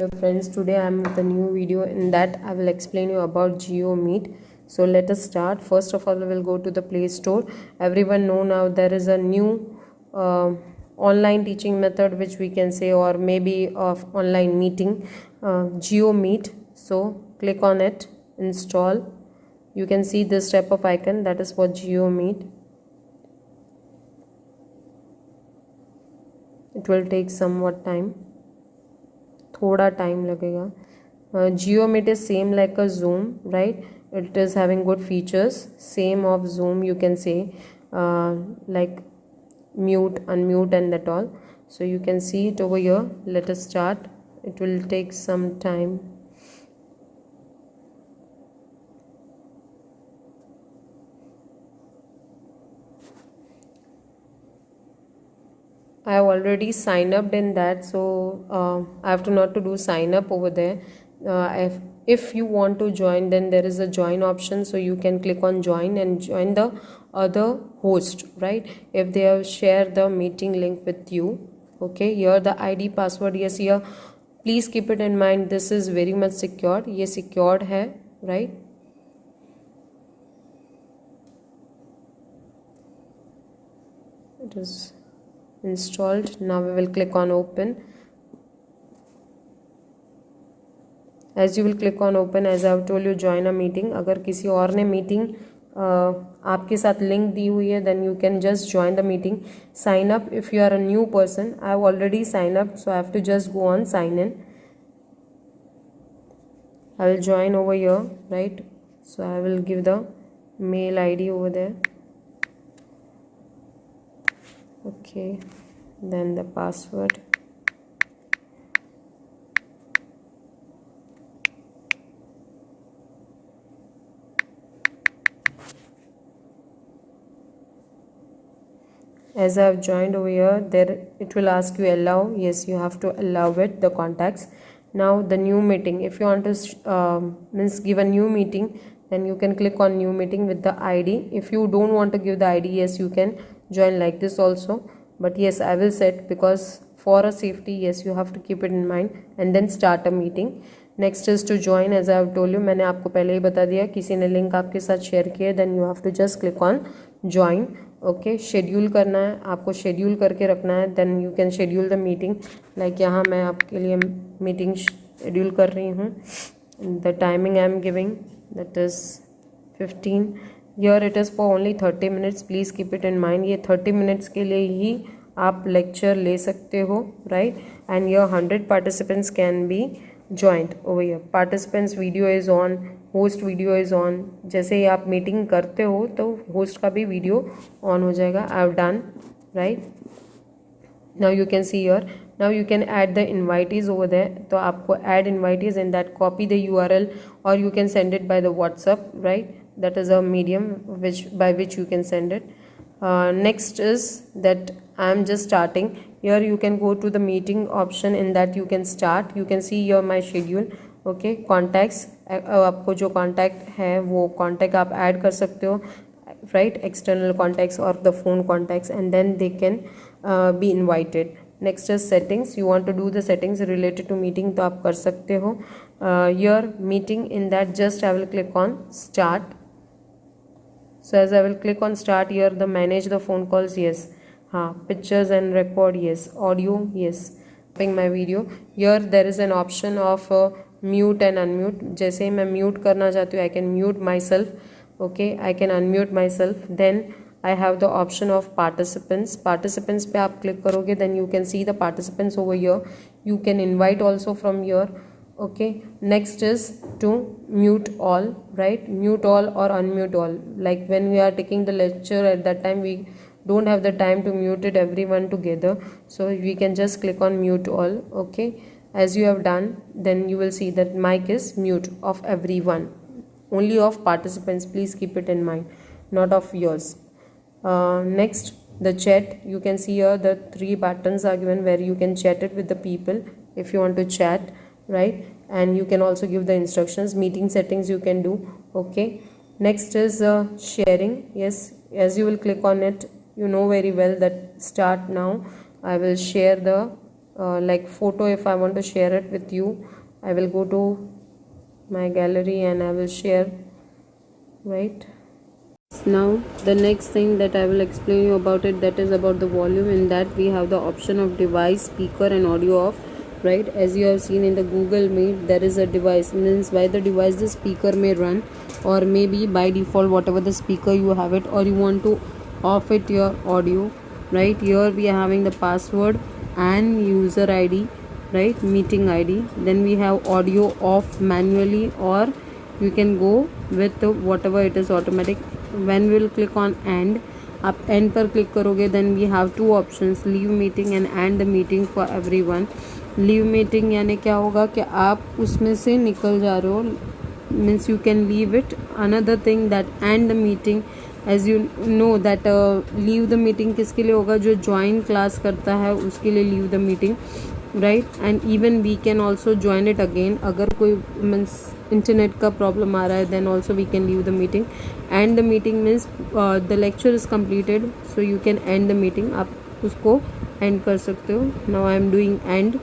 Hello friends, today I am with a new video. In that I will explain you about GeoMeet. So let us start. First of all, we will go to the Play Store. Everyone know now there is a new online teaching method which we can say, or maybe of online meeting, GeoMeet. So click on it, install. You can see this type of icon, that is for GeoMeet. It will take somewhat time, थोड़ा time लगेगा. GeoMeet is same like a Zoom, right? It is having good features, same of Zoom, you can say, like mute, unmute and that all. So you can see it over here. Let us start. It will take some time. I have already signed up in that, so I have to not to do sign up over there. If you want to join, then there is a join option, so you can click on join and join the other host, right? If they have shared the meeting link with you. Okay, here the ID password, yes, here please keep it in mind, this is very much secured. ये secured है, right? It is installed. Now we will click on open. As you will click on open, as I have told you, join a meeting. अगर किसी और ने meeting आपके साथ link दी हुई है, then you can just join the meeting. Sign up if you are a new person. I have already signed up, so I have to just go on sign in. I will join over here, right? So I will give the mail ID over there. Okay, then the password. As I have joined over here, there it will ask you allow. Yes, you have to allow it, the contacts. Now the new meeting, if you want to means give a new meeting, then you can click on new meeting with the ID. If you don't want to give the ID, yes, you can join like this also, but yes, I will set, because for a safety, yes, you have to keep it in mind, and then start a meeting. Next is to join. As I have told you, मैंने आपको पहले ही बता दिया, किसी ने link आपके साथ share किया, then you have to just click on join. Okay, schedule करना है आपको, शेड्यूल करके रखना है, then you can schedule the meeting. Like यहाँ मैं आपके लिए मीटिंग शेड्यूल कर रही हूँ. The timing I am giving, that is 15. Here it is for only 30 minutes. Please keep it in mind, ये 30 मिनट्स के लिए ही आप लेक्चर ले सकते हो, right? And your 100 participants can be joined over here. Participants video is on, host video is on. जैसे ही आप meeting करते हो तो होस्ट का भी वीडियो ऑन हो जाएगा. I have done, right? Now you can see here. Now you can add the invitees over there. तो आपको add invitees in that, copy the URL, or you can send it by the WhatsApp, right? That is a medium by which you can send it. Next is that I am just starting. Here you can go to the meeting option. In that you can start. You can see here my schedule. Okay, contacts. आपको जो contact है वो contact आप add कर सकते हो, right? External contacts or the phone contacts, and then they can be invited. Next is settings. You want to do the settings related to meeting, तो आप कर सकते हो. Your meeting, in that just I will click on start. So as I will click on start here, the manage the phone calls, yes. Pictures and record, yes. Audio, yes. My video. Here there is an option of mute and unmute. जैसे मैं mute करना चाहती हूँ, I can mute myself. Okay, I can unmute myself. Then I have the option of participants. Participants पे आप click करोगे, then you can see the participants over here. You can invite also from here. Okay, next is to mute all, right? Mute all or unmute all. Like when we are taking the lecture, at that time we don't have the time to mute it everyone together, so we can just click on mute all. Okay, as you have done, then you will see that mic is mute of everyone, only of participants. Please keep it in mind, not of yours. Next, the chat. You can see here the 3 buttons are given where you can chat it with the people if you want to chat, right? And you can also give the instructions. Meeting settings you can do. Okay, next is sharing. Yes, as you will click on it, you know very well that start now. I will share the like photo. If I want to share it with you, I will go to my gallery and I will share, right? Now the next thing that I will explain you about it, that is about the volume. In that we have the option of device, speaker and audio off, right? As you have seen in the Google Meet, there is a device, means by the device the speaker may run, or maybe by default whatever the speaker you have it, or you want to off it your audio, right? Here we are having the password and user ID, right? Meeting ID. Then we have audio off manually, or you can go with whatever it is automatic. When we will click on end, आप end पर click करोगे, then we have two options, leave meeting and end the meeting for everyone. leave meeting यानी क्या होगा कि आप उसमें से निकल जा रहे हो, means you can leave it. Another thing that end the meeting, as you know that leave the meeting किसके लिए होगा, जो join class करता है उसके लिए leave the meeting, right? And even we can also join it again. अगर कोई means इंटरनेट का प्रॉब्लम आ रहा है, then also we can leave the meeting. And the meeting means the lecture is completed, so you can end the meeting. आप उसको end कर सकते हो. Now I am doing and.